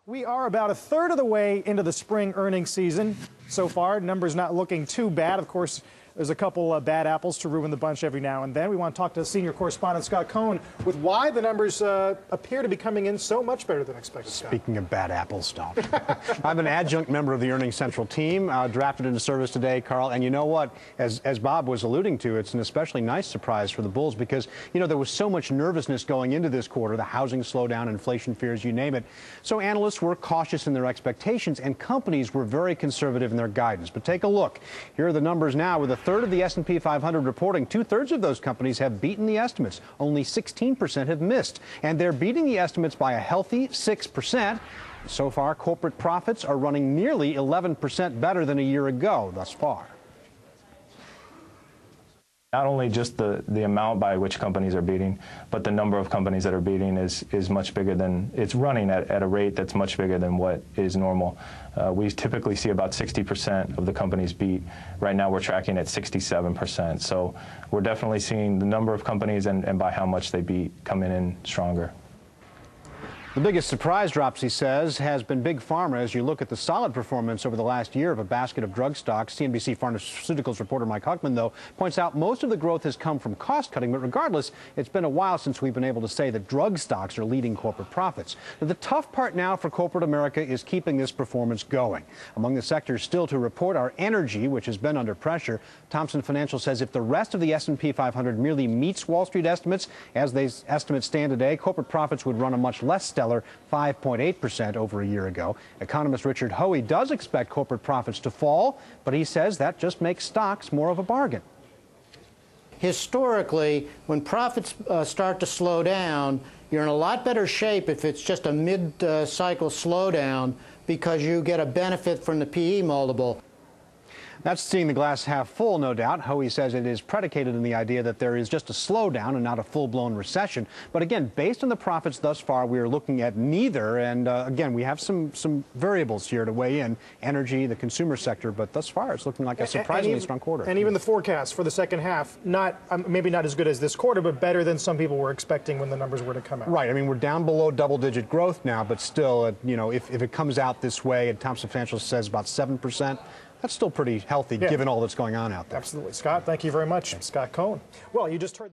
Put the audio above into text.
We are about a third of the way into the spring earnings season so far. Numbers not looking too bad. Of course, there's a couple bad apples to ruin the bunch every now and then. We want to talk to senior correspondent Scott Cohn with why the numbers appear to be coming in so much better than expected. Speaking of bad apples, don't. I'm an adjunct member of the Earnings Central team, drafted into service today, Carl. And you know what? As Bob was alluding to, it's an especially nice surprise for the Bulls because, you know, there was so much nervousness going into this quarter, the housing slowdown, inflation fears, you name it. So analysts were cautious in their expectations and companies were very conservative in their guidance. But take a look. Here are the numbers now with a third of the S&P 500 reporting. Two-thirds of those companies have beaten the estimates. Only 16% have missed. And they're beating the estimates by a healthy 6%. So far, corporate profits are running nearly 11% better than a year ago thus far. Not only just the amount by which companies are beating, but the number of companies that are beating is much bigger than, it's running at a rate that's much bigger than what is normal. We typically see about 60% of the companies beat. Right now we're tracking at 67%. So we're definitely seeing the number of companies and by how much they beat coming in stronger. The biggest surprise drops, he says, has been Big Pharma. As you look at the solid performance over the last year of a basket of drug stocks, CNBC Pharmaceuticals reporter Mike Huckman, though, points out most of the growth has come from cost cutting. But regardless, it's been a while since we've been able to say that drug stocks are leading corporate profits. Now, the tough part now for corporate America is keeping this performance going. Among the sectors still to report are energy, which has been under pressure. Thomson Financial says if the rest of the S&P 500 merely meets Wall Street estimates, as these estimates stand today, corporate profits would run a much less stellar 5.8% over a year ago. Economist Richard Hoey does expect corporate profits to fall, but he says that just makes stocks more of a bargain. Historically, when profits start to slow down, you're in a lot better shape if it's just a mid-cycle slowdown because you get a benefit from the PE multiple. That's seeing the glass half full, no doubt. Hoey says it is predicated in the idea that there is just a slowdown and not a full-blown recession. But again, based on the profits thus far, we are looking at neither. And again, we have some variables here to weigh in, energy, the consumer sector. But thus far, it's looking like a surprisingly strong quarter. And even the forecast for the second half, maybe not as good as this quarter, but better than some people were expecting when the numbers were to come out. Right. I mean, we're down below double-digit growth now, but still, you know, if it comes out this way, and Thomson Financial says about 7%, that's still pretty healthy, given all that's going on out there. Absolutely. Scott, thank you very much. Scott Cohn. Well, you just heard